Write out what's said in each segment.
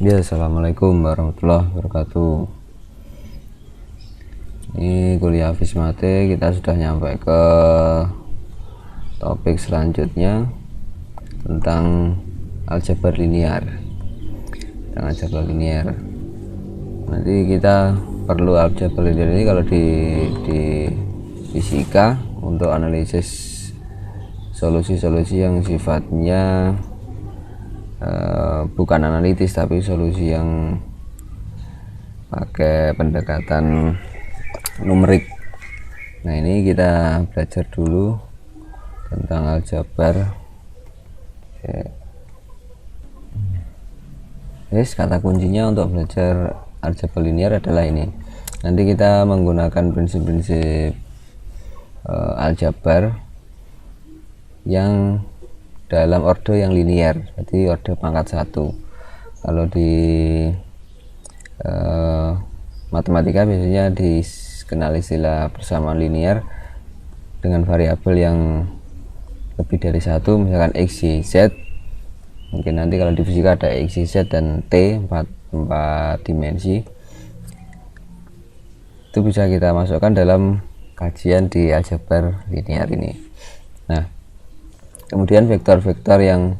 Ya, assalamualaikum warahmatullahi wabarakatuh. Ini kuliah Fismate, kita sudah nyampe ke topik selanjutnya tentang aljabar linear. Nanti kita perlu aljabar linear ini kalau di fisika untuk analisis solusi-solusi yang sifatnya bukan analitis tapi solusi yang pakai pendekatan numerik. Nah, ini kita belajar dulu tentang aljabar. Yes, kata kuncinya untuk belajar aljabar linear adalah ini. Nanti kita menggunakan prinsip-prinsip aljabar yang dalam orde yang linear, jadi orde pangkat 1. Kalau di matematika biasanya dikenal istilah persamaan linear dengan variabel yang lebih dari satu, misalkan x, y, z. Mungkin nanti kalau di fisika ada x, y, z dan t, 4 dimensi. Itu bisa kita masukkan dalam kajian di aljabar linear ini. Nah, kemudian vektor-vektor yang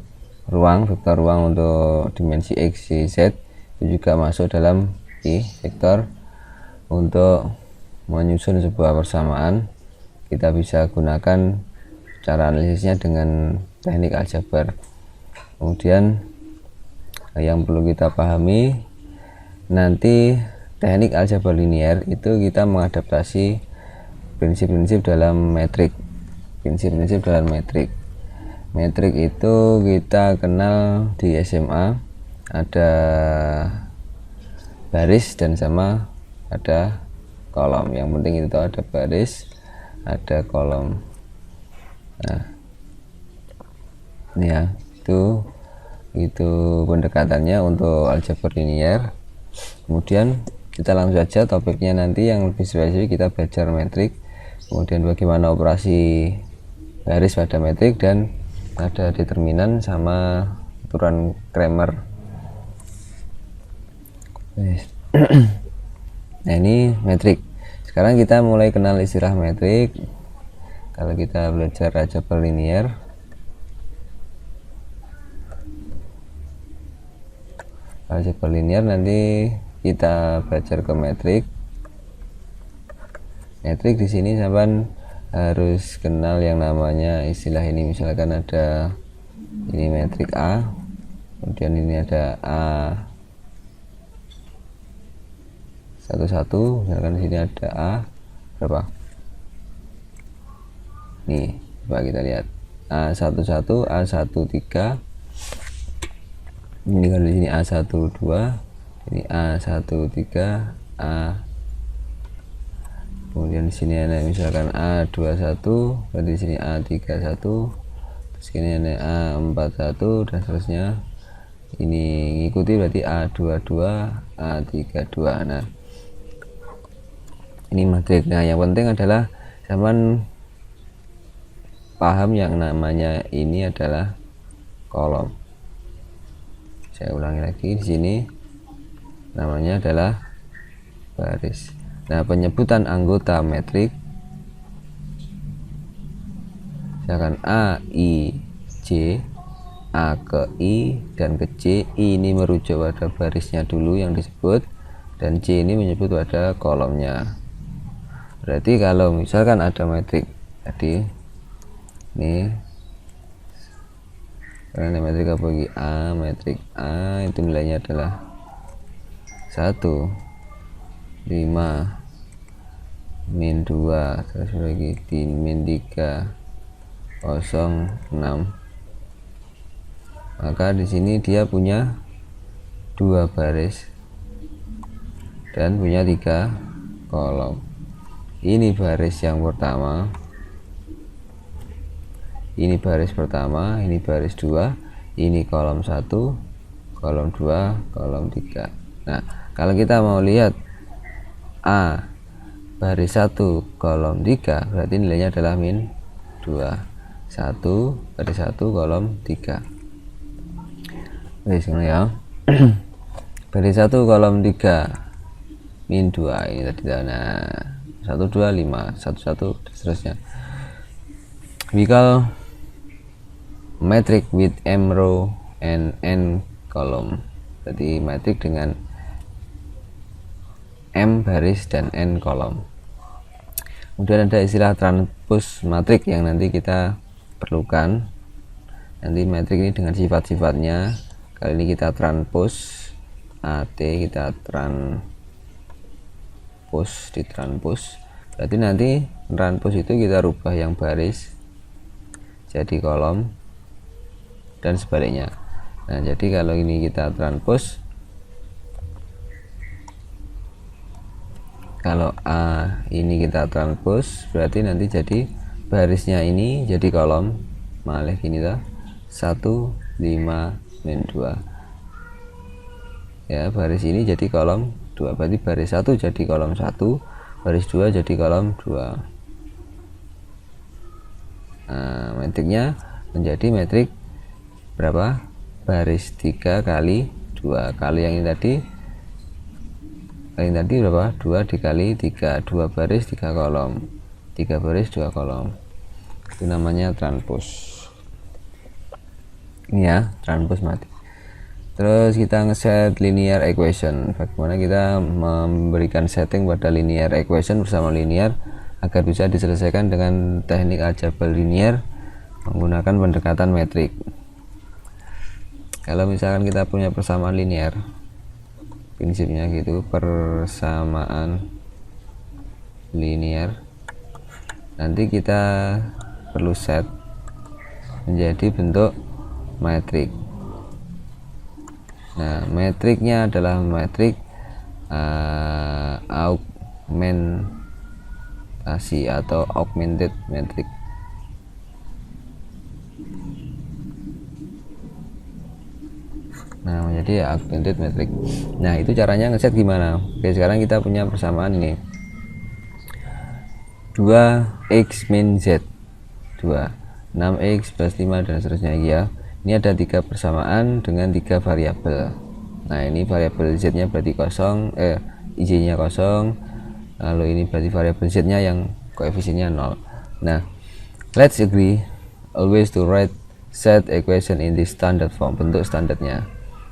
vektor ruang untuk dimensi x, y, z itu juga masuk dalam vektor. Untuk menyusun sebuah persamaan, kita bisa gunakan cara analisisnya dengan teknik aljabar. Kemudian yang perlu kita pahami, nanti teknik aljabar linear itu kita mengadaptasi prinsip-prinsip dalam metrik. Metrik itu kita kenal di SMA, ada baris dan sama ada kolom. Yang penting itu ada baris, ada kolom. Nah, ini ya, itu pendekatannya untuk aljabar linear. Kemudian kita langsung saja topiknya, nanti yang lebih spesifik kita belajar metrik, kemudian bagaimana operasi baris pada metrik, dan ada determinan sama aturan Cramer. Nah, ini metrik. Sekarang kita mulai kenal istilah metrik. Kalau kita belajar aljabar linear, nanti kita belajar ke metrik. Metrik di sini sampai harus kenal yang namanya istilah ini. Misalkan ada ini metrik A, kemudian ini ada A 11, misalkan di sini ada A berapa? Nih, coba kita lihat A11, A13. Ini kalau di sini A12, ini A13, A. Kemudian di sini ada misalkan A21, berarti di sini A31, terus ini ada A41 dan seterusnya. Ini ngikuti berarti A22, A32. Nah, ini metrik. Nah, yang penting adalah zaman paham yang namanya ini adalah kolom. Saya ulangi lagi, di sini namanya adalah baris. Nah, penyebutan anggota metrik, misalkan A, I, J, A ke I dan ke J. I ini merujuk pada barisnya dulu yang disebut, dan J ini menyebut pada kolomnya. Berarti kalau misalkan ada metrik tadi, ini karena metrik apa lagi? Metrik A itu nilainya adalah 1, 5, min 2, terus lagi di min 3, 0, 6. Maka di sini dia punya 2 baris dan punya 3 kolom. Ini baris yang pertama, ini baris pertama, ini baris 2, ini kolom 1, kolom 2, kolom 3. Nah, kalau kita mau lihat A baris 1 kolom 3, berarti nilainya adalah min 2. 1 baris 1 kolom 3. Oke, sekarang ya. baris 1 kolom 3 min 2 ini tadi. Nah 1 2 5 1 1 dan seterusnya. We call matrix with m row and n column. Jadi matrix dengan m baris dan n kolom. Kemudian ada istilah transpose matrix yang nanti kita perlukan. Nanti matrix ini dengan sifat-sifatnya. Kali ini kita transpose AT, kita ditranspose. Berarti nanti transpose itu kita rubah yang baris jadi kolom dan sebaliknya. Nah, jadi kalau ini kita transpose, kalau A ini kita transpose, berarti nanti jadi barisnya ini jadi kolom malih gini tuh 1 5 min 2 ya, baris ini jadi kolom 2, berarti baris 1 jadi kolom 1, baris 2 jadi kolom 2. Nah, matriknya menjadi matrik berapa? Baris 3 kali 2 kali yang ini tadi, berapa? 2 dikali 3, 2 baris 3 kolom, 3 baris 2 kolom, itu namanya transpose. Ini ya transpose matrix. Terus kita ngeset linear equation. Bagaimana kita memberikan setting pada linear equation bersama linear agar bisa diselesaikan dengan teknik aljabar linear menggunakan pendekatan metrik. Kalau misalkan kita punya persamaan linear, prinsipnya gitu, persamaan linear, nanti kita perlu set menjadi bentuk metrik. Nah, metriknya adalah metrik augmentasi atau augmented metric. Nah, menjadi augmented metric. Nah, itu caranya ngeset gimana? Oke, sekarang kita punya persamaan ini 2x min z 2 6x plus 5 dan seterusnya ya. Ini ada 3 persamaan dengan 3 variabel. Nah, ini variabel z nya berarti kosong, i nya kosong, lalu ini berarti variabel z nya yang koefisiennya 0. Nah, let's agree always to write set equation in the standard form, bentuk standarnya,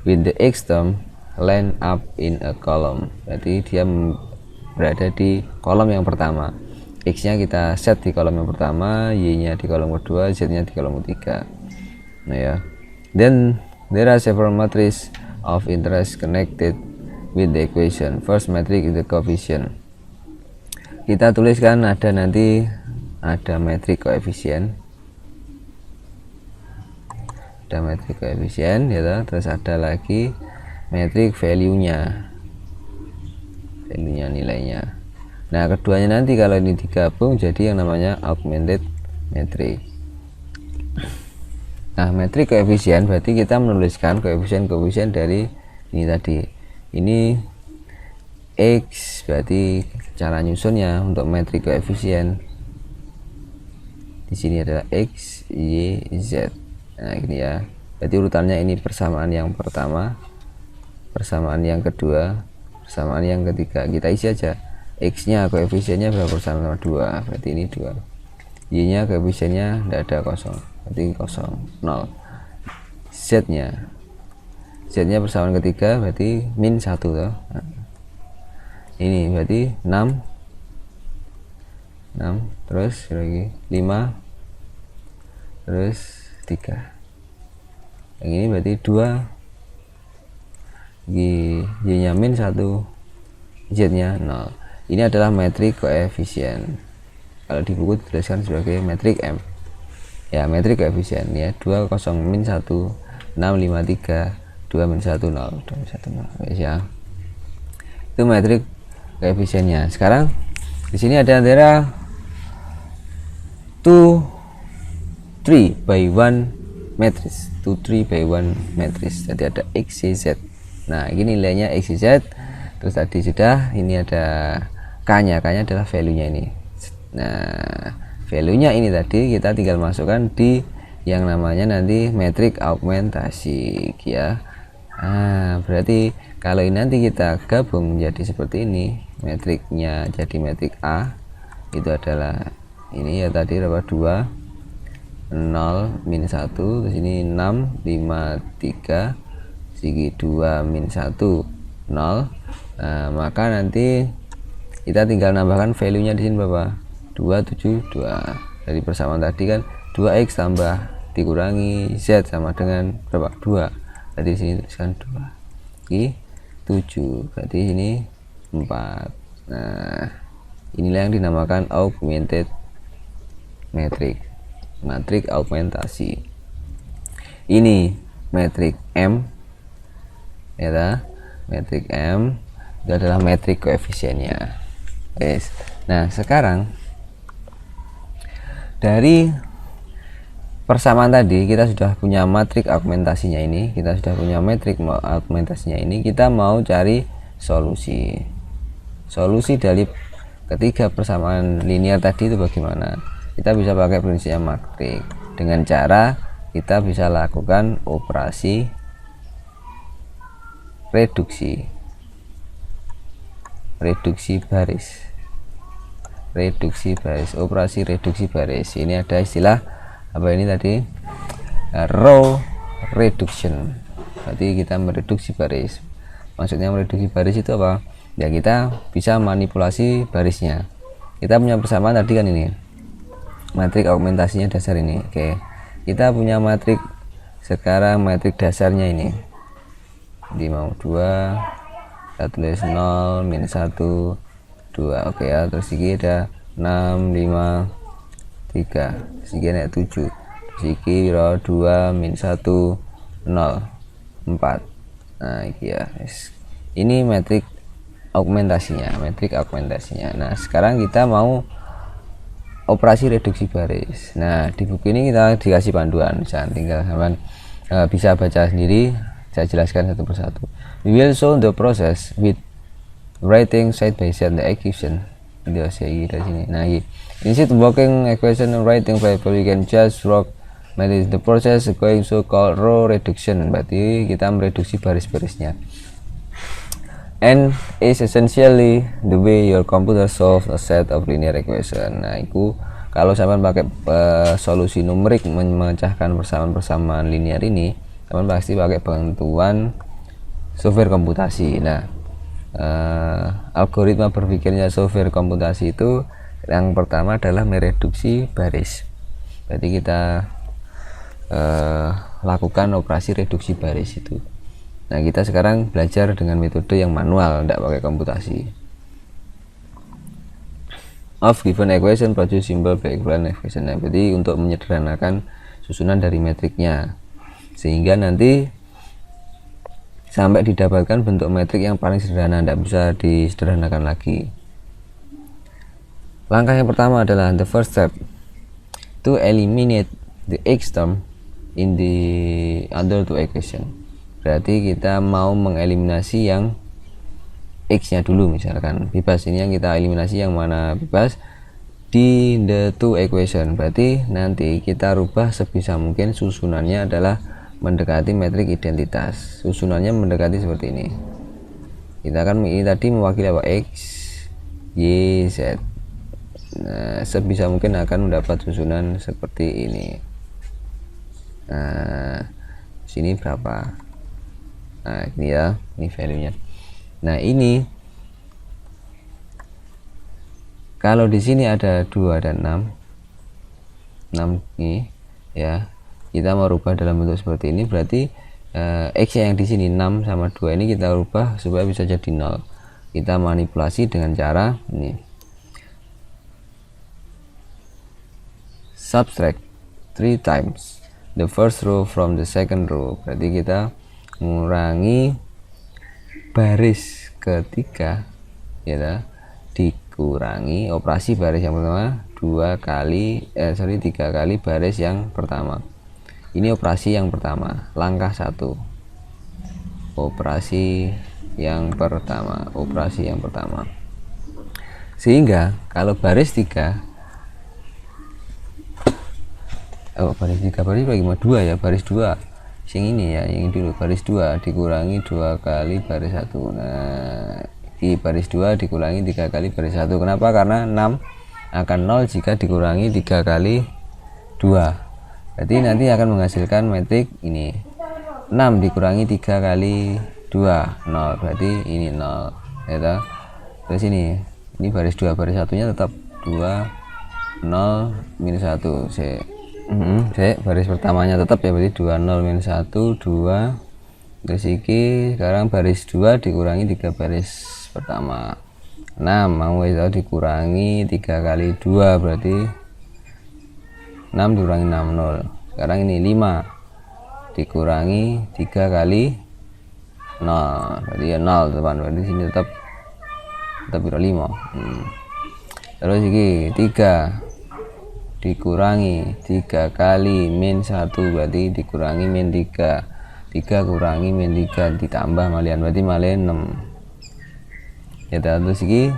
with the x term line up in a column. Berarti dia berada di kolom yang pertama, x nya kita set di kolom yang pertama, y nya di kolom kedua, z nya di kolom ketiga. Nah ya, then there are several matrices of interest connected with the equation. First matrix is the coefficient. Kita tuliskan ada nanti ada metrik koefisien, ya, terus ada lagi metrik value-nya, nilainya. Nah, keduanya nanti kalau ini digabung jadi yang namanya augmented metric. Nah, metrik koefisien berarti kita menuliskan koefisien dari ini tadi. Ini x, berarti cara nyusunnya untuk metrik koefisien di sini adalah x, y, z. Nah, ini ya. Berarti urutannya ini persamaan yang pertama, persamaan yang kedua, persamaan yang ketiga. Kita isi aja. X-nya koefisiennya berapa sama 2, berarti ini 2. Y-nya koefisiennya tidak ada, kosong, berarti 0. Z-nya persamaan ketiga berarti min 1 toh. Nah, ini berarti 6 terus lagi 5 terus 3. Yang ini berarti 2, Y-nya min 1, Z-nya 0. Ini adalah metrik koefisien. Kalau di buku dituliskan sebagai metrik M. Ya, metrik koefisien ya, 2 0 min 1 6 5 3 2 min 1 0 2 min 1 0 ya. Itu metrik koefisiennya. Sekarang di sini ada antara 2 3 by 1 matrix, 2 3 by 1 matrix. Jadi ada x, y, z. Nah, ini nilainya x, y, z. Terus tadi sudah, ini ada k-nya adalah value-nya ini. Nah, value-nya ini tadi kita tinggal masukkan di yang namanya nanti metrik augmentasi ya. Nah, berarti kalau ini nanti kita gabung menjadi seperti ini, metriknya jadi metrik A, itu adalah ini ya tadi berapa, 2 0 min 1, terus ini 6 5 3 segi 2 min 1 0. Nah, maka nanti kita tinggal nambahkan value nya di sini berapa, 272. Dari persamaan tadi kan 2x tambah dikurangi z sama dengan berapa, 2. Tadi sini tuliskan 2 ini 7, berarti ini 4. Nah, inilah yang dinamakan augmented matrix, matrik augmentasi. Ini metrik M ya, metrik M itu adalah metrik koefisiennya. Yes. Nah, sekarang dari persamaan tadi kita sudah punya matrik augmentasinya ini, kita mau cari solusi dari ketiga persamaan linear tadi itu bagaimana. Kita bisa pakai prinsipnya matrik dengan cara kita bisa lakukan operasi reduksi baris, operasi reduksi baris. Ini ada istilah apa ini tadi, row reduction, berarti kita mereduksi baris. Maksudnya mereduksi baris itu apa ya, kita bisa manipulasi barisnya. Kita punya persamaan tadi kan ini matrik augmentasinya dasar ini. Oke, kita punya matrik sekarang, matrik dasarnya ini di mau 2, kita tulis 0 min 1 2. Oke ya, terus ini ada 6 5 3, segini 7, siki 2 min 1 0 4. Nah ini ya, ini metrik augmentasinya. Nah sekarang kita mau operasi reduksi baris. Nah di buku ini kita dikasih panduan, misalnya tinggal teman bisa baca sendiri, saya jelaskan satu persatu. We will show the process with writing side by side the equation. Dari sini. Nah, instead of working equation and writing variable, we can just write the process going so called row reduction. Berarti kita mereduksi baris-barisnya. And is essentially the way your computer solves a set of linear equation. Nah, itu kalau sampai pakai solusi numerik memecahkan persamaan-persamaan linear ini, teman pasti pakai bantuan software komputasi. Nah, algoritma berpikirnya software komputasi itu yang pertama adalah mereduksi baris. Berarti kita lakukan operasi reduksi baris itu. Nah, kita sekarang belajar dengan metode yang manual, tidak pakai komputasi. Of given equation produce symbol by equivalent equation. Nah, berarti untuk menyederhanakan susunan dari metriknya, sehingga nanti sampai didapatkan bentuk metrik yang paling sederhana, tidak bisa disederhanakan lagi. Langkah yang pertama adalah the first step to eliminate the x term in the other two equation. Berarti kita mau mengeliminasi yang x nya dulu, misalkan bebas. Ini yang kita eliminasi yang mana bebas di the two equation. Berarti nanti kita rubah sebisa mungkin susunannya adalah mendekati metrik identitas. Susunannya mendekati seperti ini. Kita kan ini tadi mewakili apa, x, y, z. Nah, sebisa mungkin akan mendapat susunan seperti ini. Nah, sini berapa? Nah, ini ya, ini value-nya. Nah, ini kalau di sini ada 2 dan 6 ini ya, kita mau rubah dalam bentuk seperti ini. Berarti x yang di sini 6 sama 2 ini kita rubah supaya bisa jadi 0. Kita manipulasi dengan cara ini, subtract 3 times the first row from the second row. Berarti kita mengurangi baris ketiga ya, dikurangi operasi baris yang pertama 3 kali baris yang pertama. Ini operasi yang pertama, langkah 1. Operasi yang pertama. Sehingga kalau baris 3 baris bagaimana? 2 ya, baris 2 sing ini ya, yang dulu baris 2 dikurangi 2 kali baris 1. Nah, di baris 2 dikurangi 3 kali baris 1. Kenapa? Karena 6 akan 0 jika dikurangi 3 kali 2. Berarti nanti akan menghasilkan metrik ini 6 dikurangi 3 kali 2 0, berarti ini 0 ya. Terus ini baris 2, baris satunya tetap 2 0 minus 1 baris pertamanya tetap ya, berarti 2 0 minus 1 2. Terus iki sekarang baris 2 dikurangi 3 baris pertama 6 mau itu dikurangi 3 kali 2, berarti 6 dikurangi 6 0. Sekarang ini 5 dikurangi 3 kali 0, berarti ya 0 teman, berarti sini tetap 5. Terus ini 3 dikurangi 3 kali min 1, berarti dikurangi min 3 kurangi min 3 ditambah malian, berarti malian 6 ya. Terus ini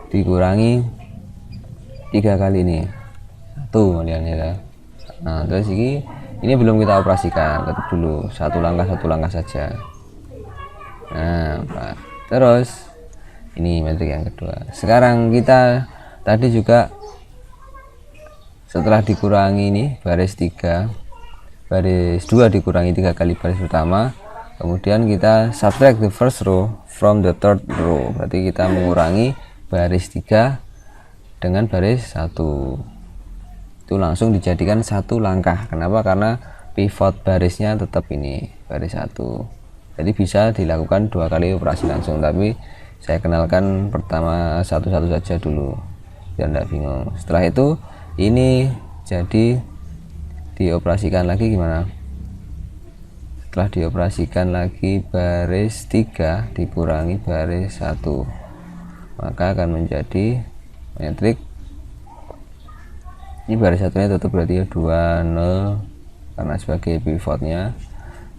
dikurangi 3 kali ini 1 malian ya. Nah terus ini belum kita operasikan, tetap dulu satu langkah saja. Nah terus ini metrik yang kedua. Sekarang kita tadi juga setelah dikurangi ini baris 3 baris 2 dikurangi 3 kali baris pertama, kemudian kita subtract the first row from the third row, berarti kita mengurangi baris 3 dengan baris 1. Itu langsung dijadikan satu langkah. Kenapa? Karena pivot barisnya tetap ini baris 1, jadi bisa dilakukan 2 kali operasi langsung, tapi saya kenalkan pertama satu-satu saja dulu biar tidak bingung. Setelah itu ini jadi dioperasikan lagi gimana? Setelah dioperasikan lagi baris 3 dikurangi baris 1, maka akan menjadi metrik ini baris satunya tetap berarti 2 0 karena sebagai pivotnya.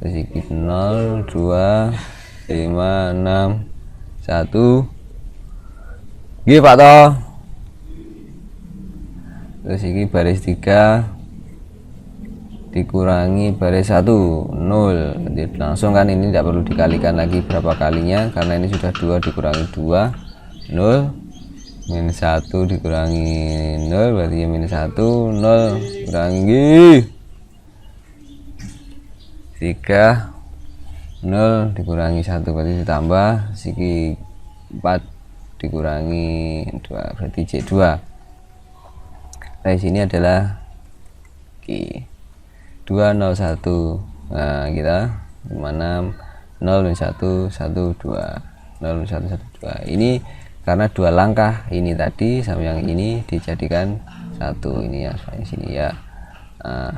Terus 0 2 5 6 1 gini Pak toh. Terus ini baris 3 dikurangi baris 1 0, jadi langsung kan ini tidak perlu dikalikan lagi berapa kalinya karena ini sudah 2 dikurangi 2 0 minus 1 dikurangi 0, berarti minus 1 0 kurangi 3 0 dikurangi 1, berarti ditambah segi 4 dikurangi 2, berarti C2. Nah di sini adalah Q 201. Nah kita mana 0 1 1 2 0 1 1 2. Ini karena 2 langkah ini tadi sama yang ini dijadikan 1 ini ya, soalnya sini ya. Nah,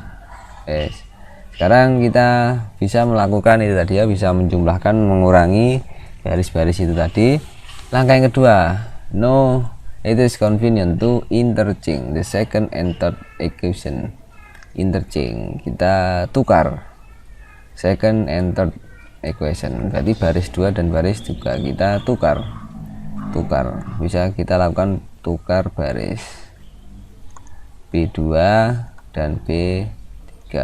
sekarang kita bisa melakukan itu tadi ya, bisa menjumlahkan mengurangi baris-baris itu tadi. Langkah yang kedua, no, it is convenient to interchange the second and third equation. Interchange, kita tukar second and third equation, berarti baris 2 dan baris juga kita tukar, bisa kita lakukan tukar baris B2 dan B3.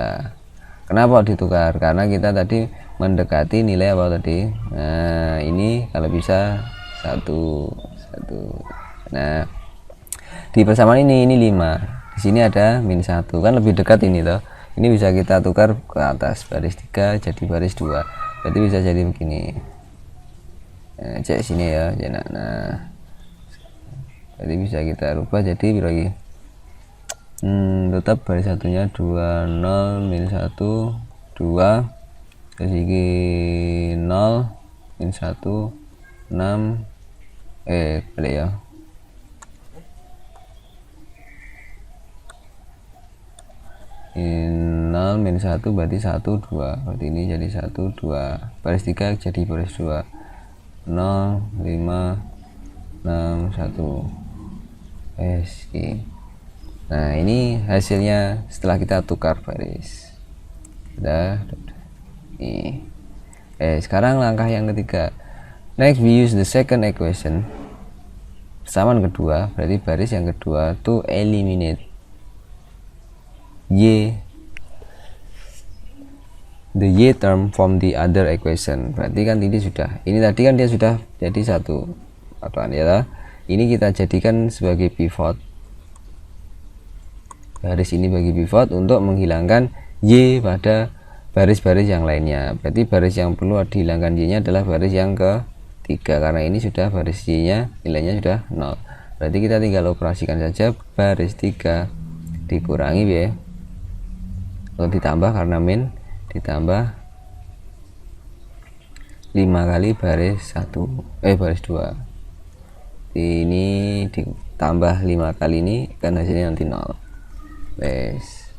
Kenapa ditukar? Karena kita tadi mendekati nilai apa tadi. Nah ini kalau bisa 1 1. Nah di persamaan ini 5, di sini ada min 1, kan lebih dekat ini toh. Ini bisa kita tukar ke atas baris 3 jadi baris 2, berarti bisa jadi begini. Nah, cek sini ya. Nah jadi bisa kita rubah jadi lagi tetap baris satunya 2 0 min 1 2, terus ini 0 min 1 6 balik ya. Ini 0 min 1 berarti 1 2, berarti ini jadi 1 2, baris 3 jadi baris 2 0 5 6 1. Nah ini hasilnya setelah kita tukar baris. Udah. Sekarang langkah yang ketiga. Next we use the second equation, persamaan kedua, berarti baris yang kedua, to eliminate Y the y term from the other equation. Berarti kan ini sudah, ini tadi kan dia sudah jadi satu atau ya, ini kita jadikan sebagai pivot, baris ini bagi pivot untuk menghilangkan y pada baris-baris yang lainnya. Berarti baris yang perlu dihilangkan y nya adalah baris yang ketiga, karena ini sudah baris y nya nilainya sudah 0. Berarti kita tinggal operasikan saja baris 3 dikurangi y, atau ditambah karena min, ditambah 5 kali baris 1 baris 2. Ini ditambah 5 kali ini kan hasilnya nanti 0. Wes,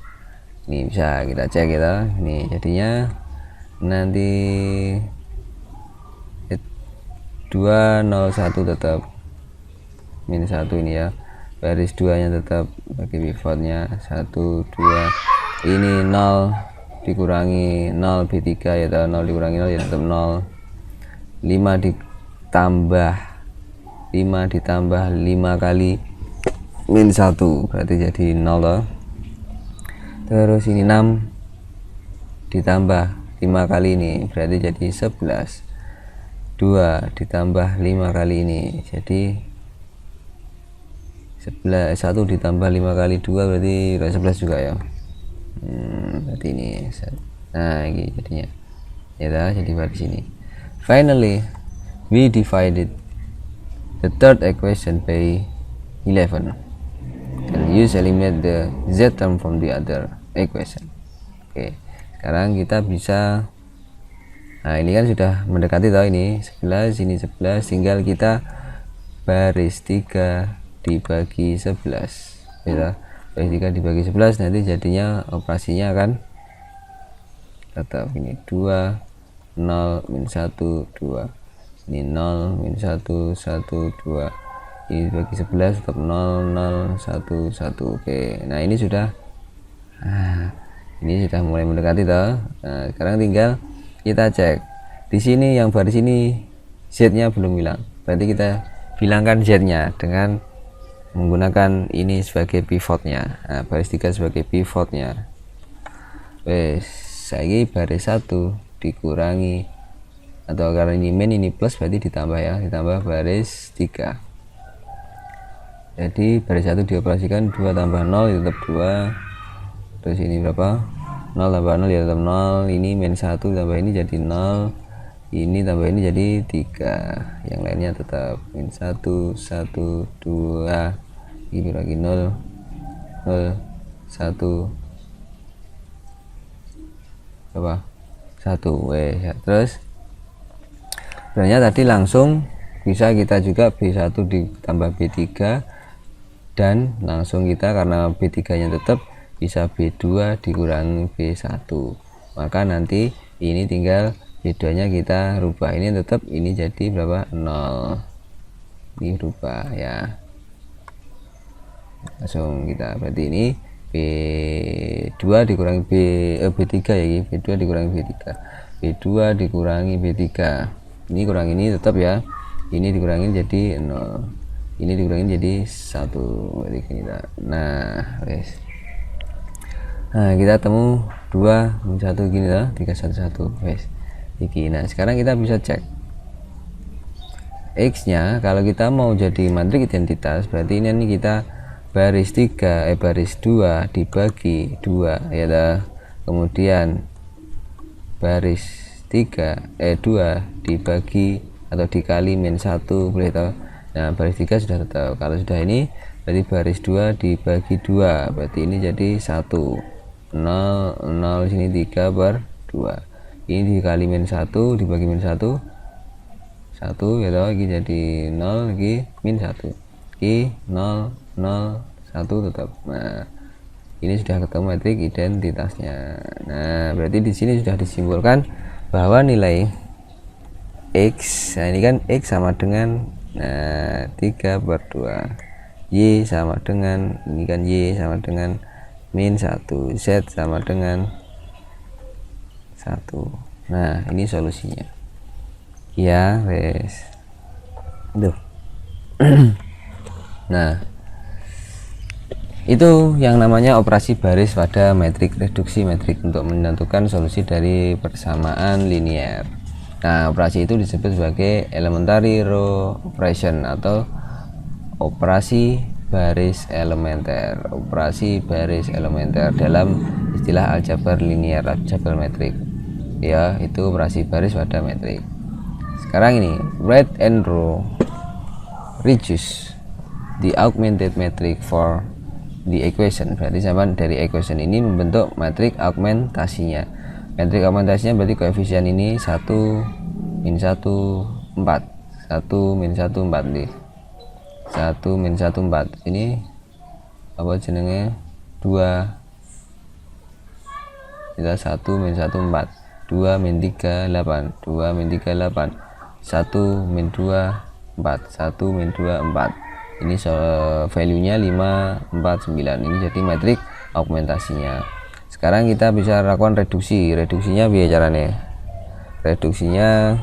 ini bisa kita cek kita, ini jadinya nanti 201 tetap min 1 ini ya, baris 2 nya tetap bagi pivotnya 1 2, ini 0 dikurangi 0 B3 ya, 0 dikurangi 0 ya tetap 0. 5 ditambah 5 kali min 1 berarti jadi 0 loh. Terus ini 6 ditambah 5 kali ini berarti jadi 11. 2 ditambah 5 kali ini jadi 11. 1 ditambah 5 kali 2 berarti 11 juga ya. Berarti ini, nah ini jadinya ya, jadi baris ini. Finally we divided the third equation by 11 and use eliminate the z term from the other equation. Oke, sekarang kita bisa, nah ini kan sudah mendekati tahu, ini 11 ini 11, tinggal kita baris 3 dibagi 11 ya, baris 3 dibagi 11, nanti jadinya operasinya akan tetap ini 2 0 min 1 2, ini 0 min 1 1 2, ini bagi 11 tetap 0 0 1 1. Oke, nah ini sudah, ini sudah mulai mendekati toh. Nah sekarang tinggal kita cek di sini, yang baris ini z nya belum hilang, berarti kita hilangkan z nya dengan menggunakan ini sebagai pivotnya. Nah, baris 3 sebagai pivotnya. Wes, saya baris 1 dikurangi, atau karena ini min ini plus berarti ditambah ya, ditambah baris 3. Jadi baris 1 dioperasikan 2 tambah 0 ya tetap 2. Terus ini berapa? 0 tambah 0 ya tetap 0. Ini min 1 tambah ini jadi 0. Ini tambah ini jadi 3. Yang lainnya tetap min 1 1 2. Ini lagi 0 0 1 berapa? 1. Ya. Terus sebenarnya tadi langsung bisa kita juga B1 ditambah B3, dan langsung kita karena B3 nya tetap bisa B2 dikurangi B1, maka nanti ini tinggal B2 nya kita rubah, ini tetap ini jadi berapa? 0, ini rubah ya, langsung kita, berarti ini B2 dikurangi B3 ya, B2 dikurangi B3, B2 dikurangi B3, ini kurang ini tetap ya, ini dikurangi jadi 0, ini dikurangi jadi 1. Berarti kita, nah wes, nah kita temu 2 min 1 gini lah, 3 1 1 wes iki. Nah sekarang kita bisa cek x nya, kalau kita mau jadi matriks identitas berarti ini kita baris 3 baris 2 dibagi 2 ya dah, kemudian baris 2 dibagi atau dikali min 1 boleh tahu. Nah baris 3 sudah tetap, kalau sudah ini berarti baris 2 dibagi 2 berarti ini jadi 1 0 0, sini 3 per 2, ini dikali min 1 dibagi min 1 1 ya toh, ini jadi 0 lagi min 1, ini 0 0 1 tetap. Nah ini sudah ketemu matriks identitasnya. Nah berarti di sini sudah disimbolkan bahwa nilai x, nah ini kan x sama dengan 3 per 2, y sama dengan, ini kan y sama dengan min 1, z sama dengan 1. Nah ini solusinya ya wes. Nah Itu yang namanya operasi baris pada metrik reduksi metrik untuk menentukan solusi dari persamaan linier. Nah, operasi itu disebut sebagai elementary row operation atau operasi baris elementer. Operasi baris elementer dalam istilah aljabar linier, aljabar metrik. Ya, itu operasi baris pada metrik. Sekarang ini, write and row reduce the augmented metric for the equation. Berarti sama dari equation ini membentuk metrik augmentasinya. Metrik augmentasinya berarti koefisien ini 1 min 1 4 1 min 1 4 nih. 1 min 1 4 ini apa jenenge 2 kita 1 min 1 4 2 min 3 8 2 min 3 8 1 min 2 4 1 min 2 4. Ini value nya 5 4 9. Ini jadi metrik augmentasinya. Sekarang kita bisa lakukan reduksi. Reduksinya biar caranya reduksinya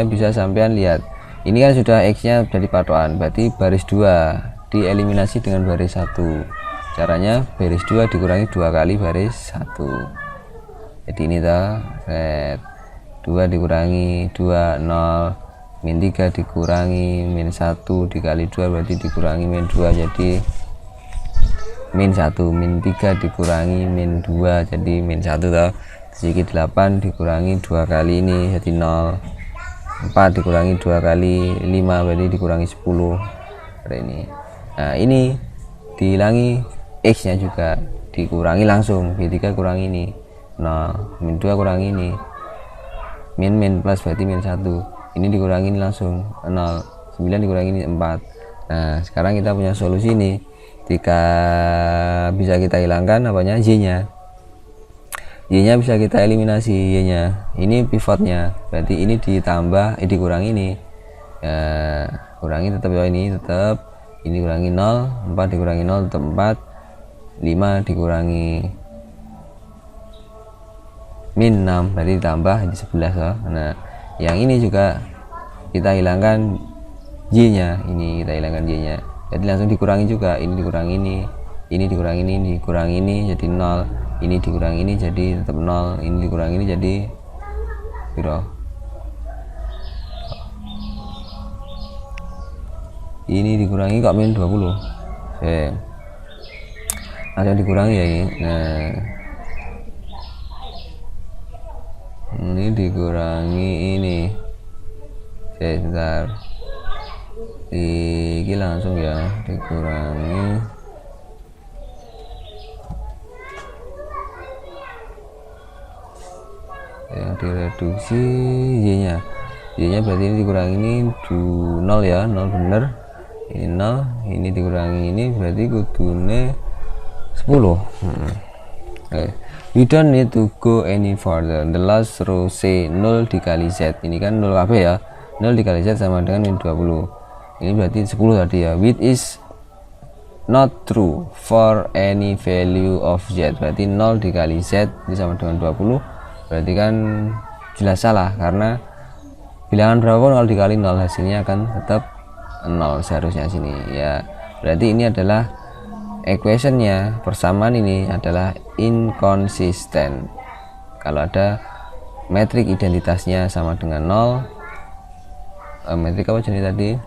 bisa sampean lihat. Ini kan sudah X nya jadi patokan, berarti baris 2 dieliminasi dengan baris 1. Caranya baris 2 dikurangi 2 kali baris 1. Jadi ini toh, 2 dikurangi 2 0, min 3 dikurangi min 1 dikali 2 berarti dikurangi min 2 jadi min 1, min 3 dikurangi min 2 jadi min 1 toh, sedikit 8 dikurangi 2 kali ini jadi 0, 4 dikurangi 2 kali 5 berarti dikurangi 10 ini. Nah, ini dihilangi X nya juga dikurangi langsung, B3 kurangi ini 0, min 2 kurangi ini min plus berarti min 1, ini dikurangi langsung 0, 9 dikurangi ini 4. Nah, sekarang kita punya solusi ini. Jika bisa kita hilangkan apanya, Y nya bisa kita eliminasi. Y nya ini pivotnya, berarti ini ditambah dikurangi ini kurangi tetap ya, ini tetap ini kurangi 0, 4 dikurangi 0 tetap 4, 5 dikurangi min 6 berarti ditambah di 11 loh. Nah, yang ini juga kita hilangkan Y nya, ini kita hilangkan Y nya, jadi langsung dikurangi juga, ini dikurangi ini dikurangi ini dikurangi ini jadi 0, ini dikurangi ini jadi tetap 0, ini dikurangi ini jadi piro, ini dikurangi kok min 20. Langsung dikurangi ya ini. Nah, ini dikurangi ini sebentar, ini langsung ya dikurangi yang direduksi Y nya berarti ini dikurangi ini 0 ya, 0 bener, ini 0, ini dikurangi ini berarti kudune 10. You don't need to go any further. The last row say 0 dikali Z. Ini kan 0 KB ya. 0 dikali Z sama dengan min 20. Ini berarti 10 tadi ya. Which is not true for any value of Z. Berarti 0 dikali Z ini sama dengan 20. Berarti kan jelas salah, karena bilangan berapapun kalau dikali 0 hasilnya akan tetap 0 seharusnya sini ya. Berarti ini adalah equationnya, persamaan ini adalah inconsistent. Kalau ada metrik identitasnya sama dengan 0, metrik apa jenis tadi,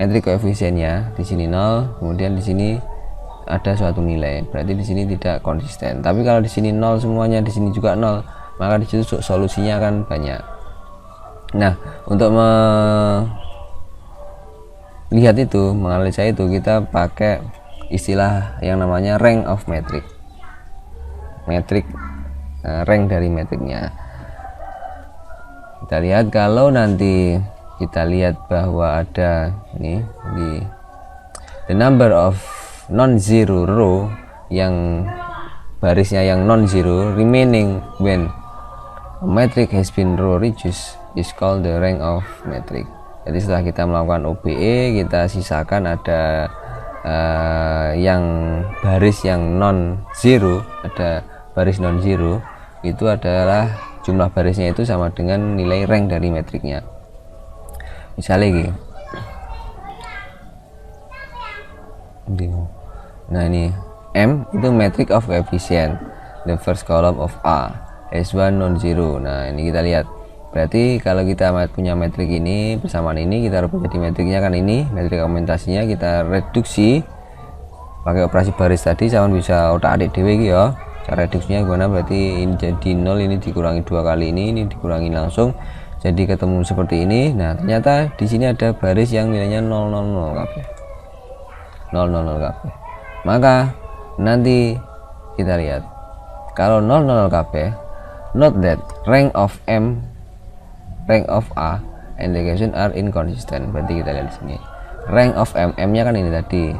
metrik koefisiennya di sini 0, kemudian di sini ada suatu nilai, berarti di sini tidak konsisten. Tapi kalau di sini 0 semuanya, di sini juga 0, maka di situ solusinya akan banyak. Nah, untuk melihat itu, menganalisa itu, kita pakai istilah yang namanya rank of metric. Rank dari metriknya. Kita lihat kalau nanti kita lihat bahwa ada ini di the number of non-zero row, yang barisnya yang non-zero remaining when a metric has been row reduced is called the rank of metric. Jadi setelah kita melakukan OBE, kita sisakan ada yang baris yang non zero, ada baris non zero, itu adalah jumlah barisnya itu sama dengan nilai rank dari metriknya. Misalnya Nah ini M itu metric of coefficient, the first column of A is one non-zero. Nah ini kita lihat, berarti kalau kita punya metrik ini, persamaan ini kita rubah jadi metriknya kan ini, metrik argumentasinya kita reduksi pakai operasi baris tadi. Sama bisa otak adik dewe ya. Cara reduksinya gimana? Berarti ini jadi 0, ini dikurangi 2 kali ini dikurangi langsung jadi ketemu seperti ini. Nah ternyata di sini ada baris yang nilainya 000 kabeh, 000 kabeh. Maka nanti kita lihat kalau 000 kabeh, note that rank of M, rank of A and the equation are inconsistent. Berarti kita lihat di sini rank of M, M-nya kan ini tadi,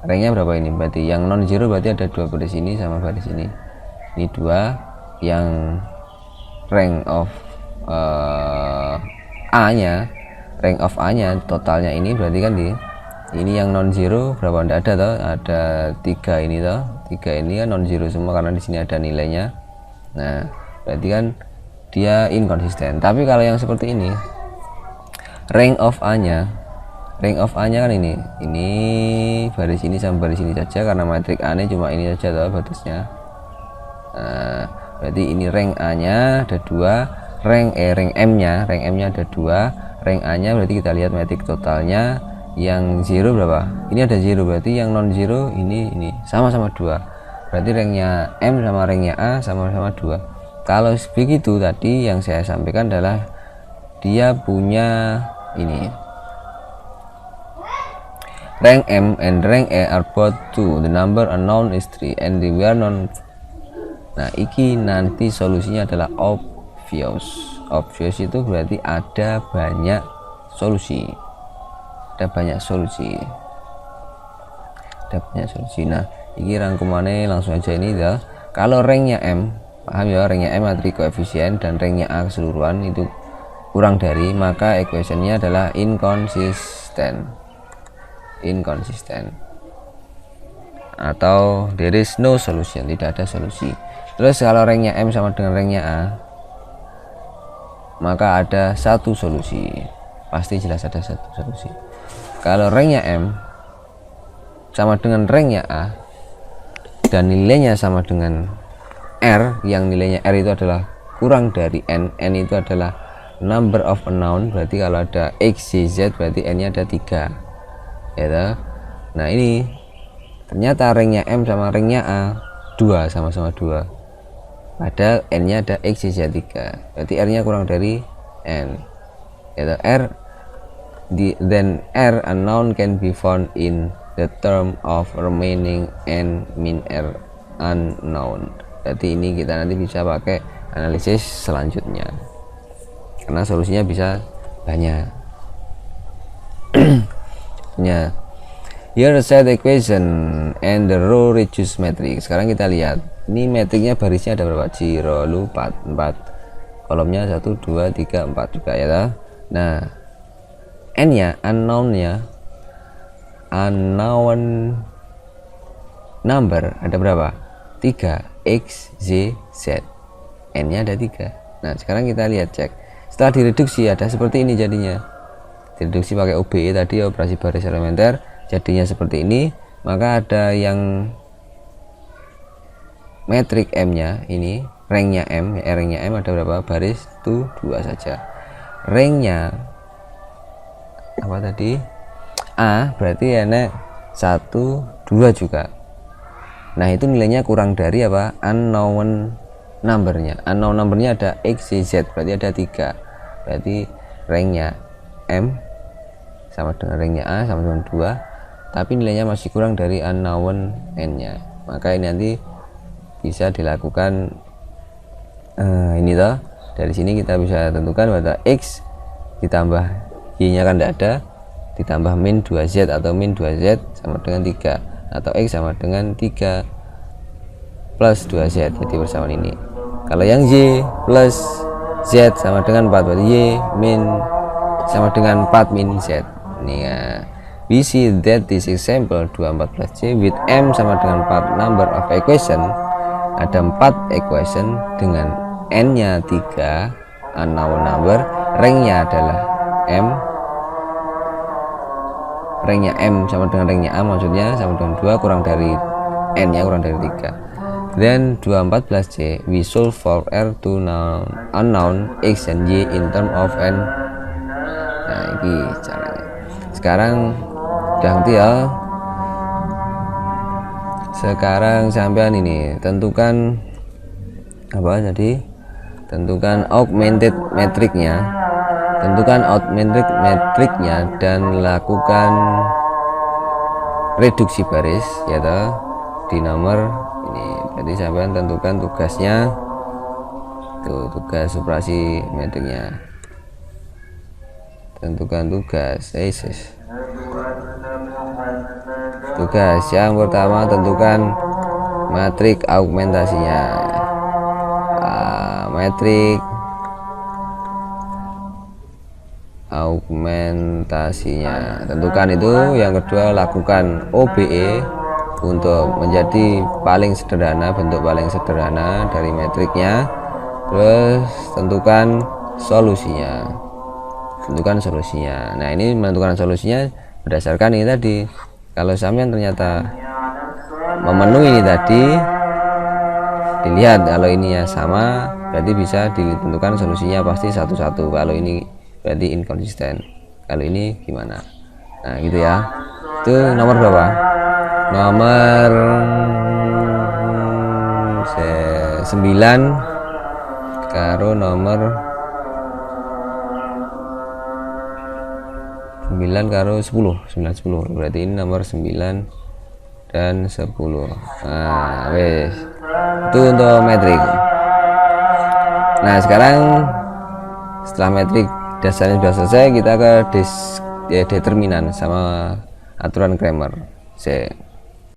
ranknya berapa ini? Berarti yang non zero berarti ada 2 baris ini sama baris ini 2. Yang rank of A-nya, rank of A-nya totalnya ini berarti kan ini yang non zero berapa? Tidak ada toh, ada 3 ini toh, 3 ini kan non zero semua karena di sini ada nilainya. Nah berarti kan dia inkonsisten. Tapi kalau yang seperti ini, rank of A-nya, rank of A-nya kan ini baris ini sama baris ini saja karena metrik A nya cuma ini saja toh batasnya. Nah berarti ini rank A-nya ada 2, rank M-nya, rank M-nya ada 2, rank A-nya berarti kita lihat metrik totalnya yang zero berapa? Ini ada zero, berarti yang non zero ini sama-sama 2. Berarti ranknya M sama ranknya A sama-sama 2. Kalau begitu tadi yang saya sampaikan adalah dia punya ini rank M and rank A are both 2, the number unknown is 3 and the were known. Nah iki nanti solusinya adalah obvious. Obvious itu berarti ada banyak solusi, ada banyak solusi. Nah ini rangkumannya langsung aja ini ya. Kalau ranknya M, paham ya, ranknya M materi koefisien dan ranknya A keseluruhan itu kurang dari, maka equationnya adalah inconsistent atau there is no solution, tidak ada solusi. Terus kalau ranknya M sama dengan ranknya A, maka ada satu solusi, pasti jelas ada satu solusi. Kalau ranknya M sama dengan ranknya A dan nilainya sama dengan R, yang nilainya R itu adalah kurang dari N itu adalah number of unknown, berarti kalau ada X, Y, Z berarti N nya ada 3 ya. Nah ini ternyata ranknya M sama ranknya A 2, sama-sama 2, padahal N nya ada X, Y, Z 3, berarti R nya kurang dari N ya. Then R unknown can be found in the term of remaining N min R unknown. Berarti ini kita nanti bisa pakai analisis selanjutnya karena solusinya bisa banyak. Ya, here set equation and the row reduce matrix. Sekarang kita lihat ini metriknya barisnya ada berapa? 0, 4, kolomnya 1, 2, 3, 4 juga ya. Nah N nya unknown number ada berapa? 3, X, Y, Z. N nya ada 3. Nah sekarang kita lihat, cek setelah direduksi ada seperti ini jadinya. Direduksi pakai OBE tadi, operasi baris elementer, jadinya seperti ini. Maka ada yang metrik M nya ini, ranknya M, ranknya M ada berapa baris? Itu 2 saja. Ranknya apa tadi? A berarti enek 1, 2 juga. Nah itu nilainya kurang dari apa? Unknown numbernya. Unknown numbernya ada X, Y, Z, berarti ada 3. Berarti ranknya M sama dengan ranknya A sama dengan 2, tapi nilainya masih kurang dari unknown N nya. Maka ini nanti bisa dilakukan ini toh, dari sini kita bisa tentukan bahwa X ditambah Y nya kan tidak ada, ditambah min 2Z atau min 2Z sama dengan 3, atau X sama dengan 3 plus 2Z, jadi persamaan ini. Kalau yang Y plus Z sama dengan 4, berarti Y min sama dengan 4 min Z. Ini ya, we see that this example 24 plus Z with M sama dengan 4 number of equation, ada 4 equation dengan N nya 3 unknown number, ranknya adalah M, ranknya M sama dengan ranknya A, maksudnya sama dengan 2 kurang dari N nya, kurang dari 3. Then 214C, we solve for R to unknown X and Y in term of N. Nah ini caranya. Sekarang udah ngerti ya. Sekarang sampean ini tentukan apa tadi, tentukan augmented metricnya, dan lakukan reduksi baris ya toh, di nomor ini. Jadi sampean tentukan tugasnya tuh, tugas operasi metriknya, tentukan tugas tugas yang pertama, tentukan matrik augmentasinya. Metrik augmentasinya tentukan itu. Yang kedua, lakukan OBE untuk menjadi paling sederhana, bentuk paling sederhana dari metriknya. Terus tentukan solusinya, Nah ini menentukan solusinya berdasarkan ini tadi. Kalau sampean ternyata memenuhi ini tadi, dilihat kalau ininya sama, berarti bisa ditentukan solusinya pasti satu-satu. Kalau ini berarti inkonsisten, kalau ini gimana. Nah gitu ya. Itu nomor berapa? Nomor 9 karo nomor 9 karo 10, 9 10. Berarti ini nomor 9 dan 10. Nah wes, itu untuk metrik. Nah sekarang setelah metrik dasarnya sudah selesai, kita ke determinan sama aturan Cramer.